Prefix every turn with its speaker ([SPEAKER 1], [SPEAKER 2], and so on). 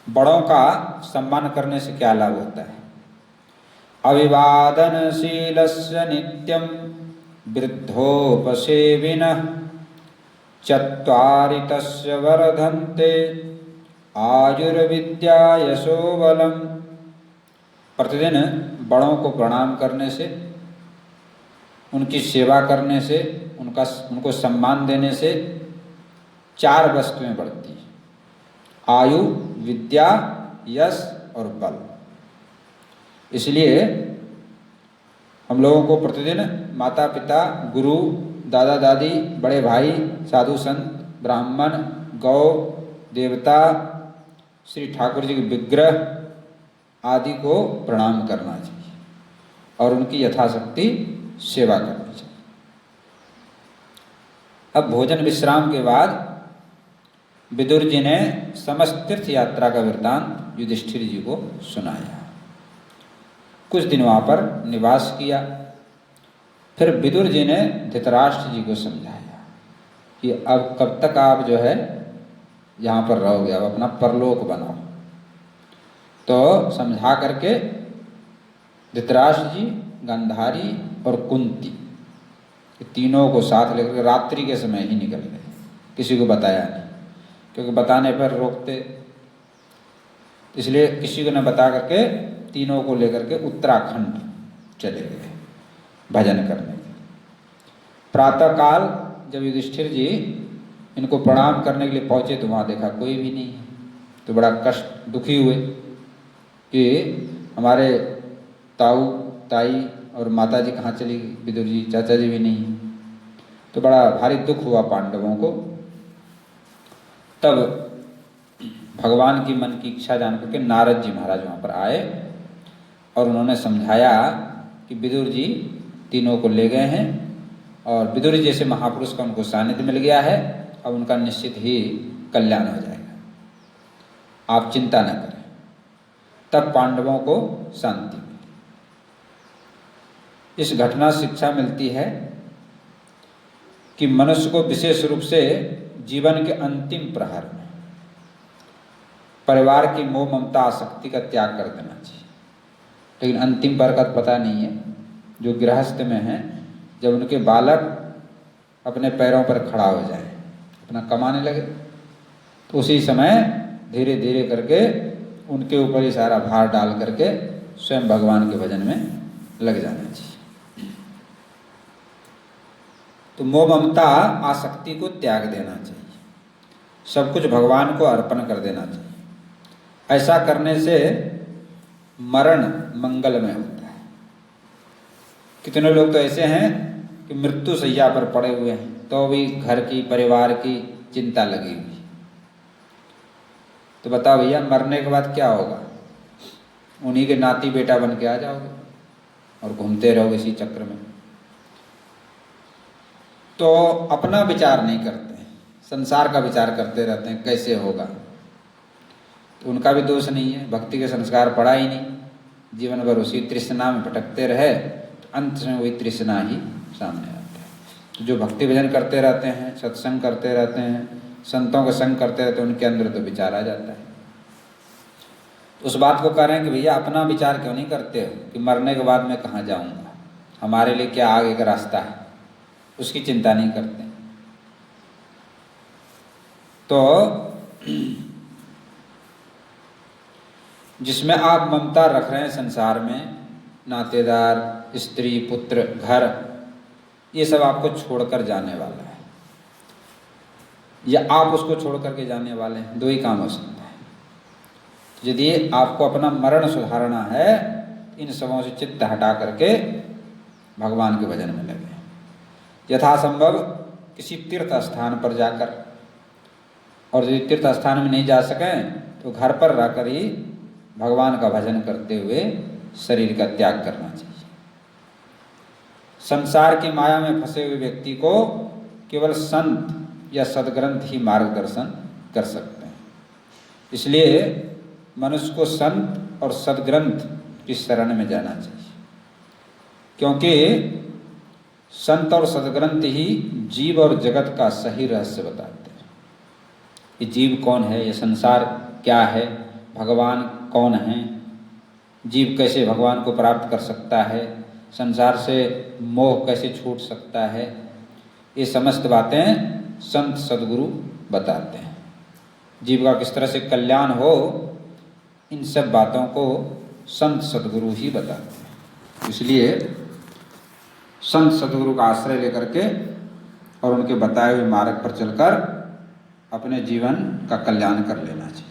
[SPEAKER 1] बड़ों का सम्मान करने से क्या लाभ होता है? अभिवादनशीलस्य नित्यं वृद्धोपसेविनः चत्वारि तस्य वर्धन्ते आयुर्विद्या यशो बलम्। प्रतिदिन बड़ों को प्रणाम करने से, उनकी सेवा करने से, उनको सम्मान देने से 4 वस्तुएं बढ़ती हैं: आयु, विद्या, यश और बल। इसलिए हम लोगों को प्रतिदिन माता पिता, गुरु, दादा दादी, बड़े भाई, साधु संत, ब्राह्मण, गौ, देवता, श्री ठाकुर जी के विग्रह आदि को प्रणाम करना चाहिए और उनकी यथाशक्ति सेवा करनी चाहिए। अब भोजन विश्राम के बाद विदुर जी ने समस्त तीर्थ यात्रा का वृत्तांत युधिष्ठिर जी को सुनाया। कुछ दिन वहाँ पर निवास किया। फिर विदुर जी ने धृतराष्ट्र जी को समझाया कि अब कब तक आप जो है यहाँ पर रहोगे, अब अपना परलोक बनाओ। तो समझा करके धृतराष्ट्र जी, गांधारी और कुंती तीनों को साथ लेकर रात्रि के समय ही निकल गए। किसी को बताया नहीं, क्योंकि बताने पर रोकते, इसलिए किसी को न बता करके तीनों को लेकर के उत्तराखंड चले गए भजन करने के। प्रातःकाल जब युधिष्ठिर जी इनको प्रणाम करने के लिए पहुँचे तो वहाँ देखा कोई भी नहीं है। तो बड़ा कष्ट, दुखी हुए कि हमारे ताऊ, ताई और माता जी कहाँ चली गई, विदुर जी, चाचा जी भी नहीं है। तो बड़ा भारी दुख हुआ पांडवों को। तब भगवान की मन की इच्छा जान करके नारद जी महाराज वहाँ पर आए और उन्होंने समझाया कि विदुर जी तीनों को ले गए हैं और विदुर जी जैसे महापुरुष का उनको सानिध्य मिल गया है, अब उनका निश्चित ही कल्याण हो जाएगा, आप चिंता न करें। तब पांडवों को शांति मिली। इस घटना से शिक्षा मिलती है कि मनुष्य को विशेष रूप से जीवन के अंतिम प्रहर में परिवार की मोह ममता आसक्ति का त्याग कर देना चाहिए। लेकिन अंतिम प्रहर का पता नहीं है। जो गृहस्थ में हैं, जब उनके बालक अपने पैरों पर खड़ा हो जाए, अपना कमाने लगे, तो उसी समय धीरे धीरे करके उनके ऊपर ही सारा भार डाल करके स्वयं भगवान के भजन में लग जाना चाहिए। तो मोह ममता आसक्ति को त्याग देना चाहिए, सब कुछ भगवान को अर्पण कर देना चाहिए। ऐसा करने से मरण मंगलमय होता है। कितने लोग तो ऐसे हैं कि मृत्यु शैया पर पड़े हुए हैं तो भी घर की, परिवार की चिंता लगी हुई। तो बताओ भैया, मरने के बाद क्या होगा? उन्हीं के नाती बेटा बन के आ जाओगे और घूमते रहोगे इसी चक्र में। तो अपना विचार नहीं करते, संसार का विचार करते रहते हैं, कैसे होगा। तो उनका भी दोष नहीं है, भक्ति के संस्कार पड़ा ही नहीं, जीवन भर उसी तृष्णा में भटकते रहे, तो अंत में वही तृष्णा ही सामने आता है। तो जो भक्ति भजन करते रहते हैं, सत्संग करते रहते हैं, संतों का संग करते रहते हैं, उनके अंदर तो विचार आ जाता है। उस बात को कह रहे हैं कि भैया अपना विचार क्यों नहीं करते हो कि मरने के बाद मैं कहाँ जाऊँगा, हमारे लिए क्या आगे का रास्ता है, उसकी चिंता नहीं करते। तो जिसमें आप ममता रख रहे हैं संसार में, नातेदार, स्त्री, पुत्र, घर, ये सब आपको छोड़कर जाने वाला है, या आप उसको छोड़ करके जाने वाले हैं। दो ही काम हो सकता है। यदि आपको अपना मरण सुधारना है, इन सबों से चित्त हटा करके भगवान के भजन में लगे। यथासंभव किसी तीर्थ स्थान पर जाकर, और यदि तीर्थ स्थान में नहीं जा सकें तो घर पर रहकर ही भगवान का भजन करते हुए शरीर का त्याग करना चाहिए। संसार की माया में फंसे हुए व्यक्ति को केवल संत या सद्ग्रंथ ही मार्गदर्शन कर सकते हैं। इसलिए मनुष्य को संत और सद्ग्रंथ की शरण में जाना चाहिए, क्योंकि संत और सद्ग्रंथ ही जीव और जगत का सही रहस्य बताते हैं। ये जीव कौन है, ये संसार क्या है, भगवान कौन हैं, जीव कैसे भगवान को प्राप्त कर सकता है, संसार से मोह कैसे छूट सकता है, ये समस्त बातें संत सद्गुरु बताते हैं। जीव का किस तरह से कल्याण हो, इन सब बातों को संत सद्गुरु ही बताते हैं। इसलिए संत सद्गुरु का आश्रय लेकर के और उनके बताए हुए मार्ग पर चलकर अपने जीवन का कल्याण कर लेना चाहिए।